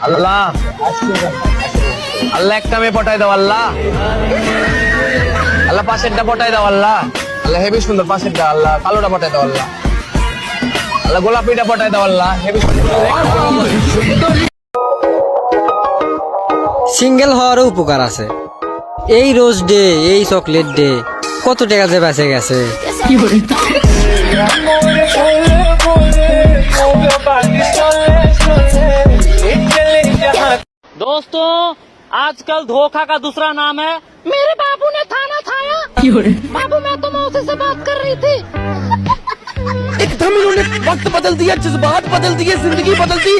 আল্লাহ আল্লাহ একটা মেয়ে পটাই দাও আল্লাহ, আল্লাহ পাশেরটা পটাই দাও আল্লাহ, আল্লাহ হেবি সুন্দর পাশেরটা, আল্লাহ কালোটা পটাই দাও আল্লাহ, আল্লাহ গোলাপিটা পটাই দাও আল্লাহ হেবি সুন্দর। সিঙ্গেল হওয়ারও উপকার আছে। এই রোজ ডে, এই চকলেট ডে, কত টাকা যে বেঁচে গেছে। दोस्तों आजकल धोखा का दूसरा नाम है मेरे बाबू ने थाना थाया। बाबू मैं तो मौसी से बात कर रही थी। एकदम इन्होंने वक्त बदल दिया, जज्बात बदल दिए, जिंदगी बदल दी।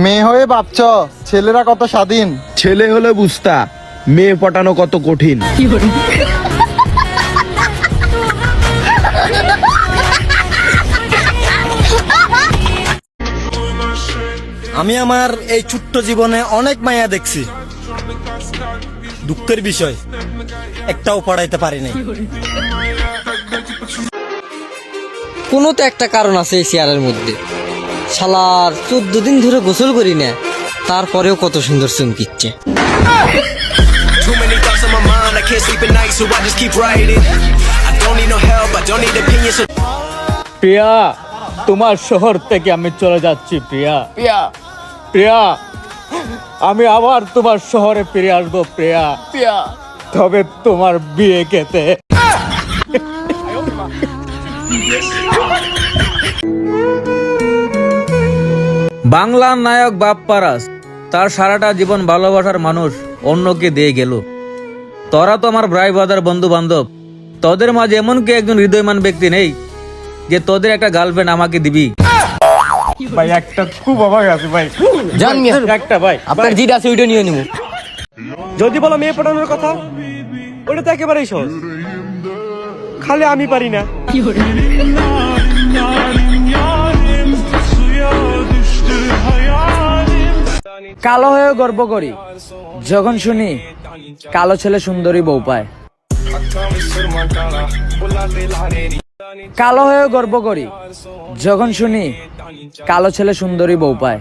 মেয়ে হয়ে ভাবছ ছেলেরা কত স্বাধীন, ছেলে হলে বুঝতা মেয়ে পটানো কত কঠিন। আমি আমার এই ছোট্ট জীবনে অনেক মায়া দেখছি, দুঃখের বিষয় একটাও পড়াইতে পারি নাই। কোনো তো একটা কারণ আছে এই চেয়ারের মধ্যে। শালার 14 দিন ধরে গোসল করি না, তারপরেও কত সুন্দর চমকিচ্ছে। প্রিয়া তোমার শহর থেকে আমি চলে যাচ্ছি প্রিয়া। প্রিয়া প্রিয়া আমি আবার তোমার শহরে ফিরে আসবো প্রিয়া। প্রিয়া তবে তোমার বিয়ে খেতে। বাংলার নায়ক বাপ্পারাজ তার সারাটা জীবন ভালোবাসার মানুষ অন্যকে দিয়ে গেল। তোরা তো আমার ভাই ব্রাদার বন্ধু বান্ধব, তোদের মাঝে এমন কি একজন হৃদয়মান ব্যক্তি নেই যে তোদের একটা গার্লফ্রেন্ড আমাকে দিবি? ভাই একটা খুব অবাক আছে ভাই, জান মিয়া একটা ভাই আপনার যেটা আছে ওইটা নিয়ে নিব। যদি বলো মেয়ে পড়ানোর কথা, ওটা তো একেবারেই সহজ, খালি আমি পারি না। কালো হয়ে গর্ব করি যখন শুনি কালো ছেলে সুন্দরী বউ পায়। কালো হয়ে গর্ব করি যখন শুনি কালো ছেলে সুন্দরী বউ পায়।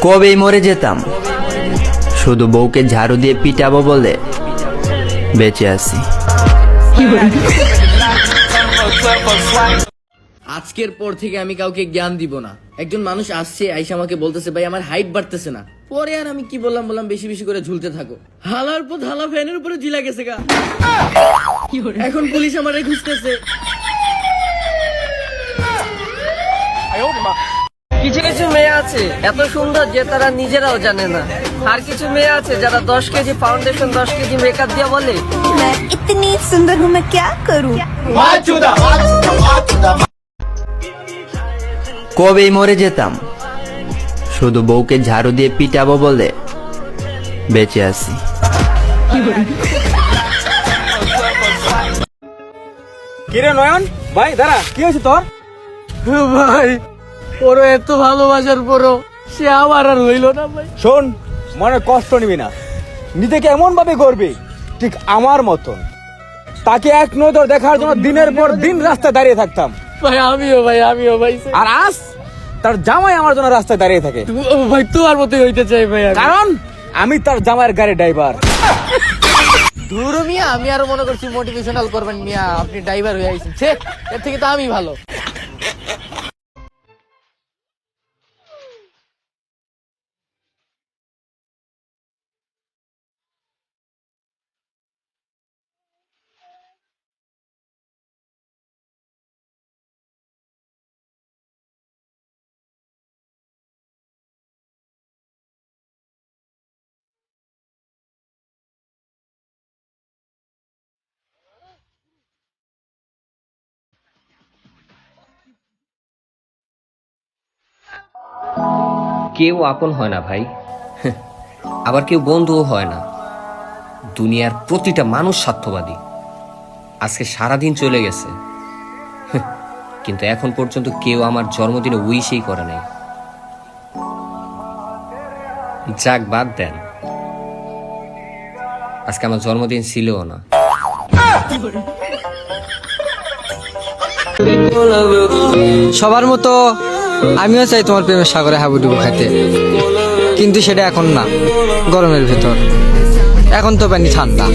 কবেই মরে যেতাম, শুধু বউকে ঝাড়ু দিয়ে পিটাবো বলে বেঁচে আছি। আজকের পর থেকে আমি কাউকে জ্ঞান দিব না। একজন মানুষ আসছে, আইসা আমাকে বলতেছে ভাই আমার হাইট বাড়তেছে না। পরে আর আমি কি বললাম বেশি বেশি করে ঝুলতে থাকো। হালার পর হালা ফ্যানের উপরে ঝিলা গেছে গা। এখন পুলিশ আমারে খুঁজতেছে। কিছু কিছু মেয়ে আছে এত সুন্দর যে তারা নিজেরাও জানে না, আর কিছু মেয়ে আছে যারা 10 কেজি ফাউন্ডেশন 10 কেজি মেকআপ দিয়ে বলে मैं इतनी सुंदर हूँ, मैं क्या करूँ। কবেই মরে যেতাম, শুধু বউকে ঝাড়ু দিয়ে পিটাবো বলে বেঁচে আছি। কিরে নয়ন ভাই দাঁড়া, কি হয়েছে তোর? ভাই ওরও এত ভালোবাসার পরও সে আমার আর হইল না ভাই। শোন, মনে কষ্ট নিবি না, নিজেকে এমন ভাবে করবি ঠিক আমার মতন। তাকে এক নজর দেখার জন্য দিনের পর দিন রাস্তায় দাঁড়িয়ে থাকতাম, ভাই আমিও ভাই আর আজ তার জামাই আমার জন্য রাস্তায় দাঁড়িয়ে থাকে। ভাই তোমার মতোই হইতে চাই ভাই আমি। কারণ আমি তার জামাইয়ের গাড়ি ড্রাইভার। ধুর মিয়া, আমি আরো মনে করছি মোটিভেশনাল করবেন মিয়া, আপনি ড্রাইভার হয়ে আইছেন। এর থেকে তো আমি ভালো। কেউ আপন হয় না ভাই, আবার কেউ বন্ধুও হয় না। দুনিয়ার প্রতিটা মানুষ স্বার্থবাদী। আজকে সারাদিন চলে গেছে, কিন্তু এখন পর্যন্ত কেউ আমার জন্মদিনে উইশই করে নাই। যাক বাদ দেন, আজকে আমার জন্মদিন ছিলও না। সবার মতো আমিও চাই তোমার প্রেমের সাগরে হাবুডুবু খাইতে, কিন্তু সেটা এখন না, গরমের ভেতর। এখন তো পানি ঠান্ডা।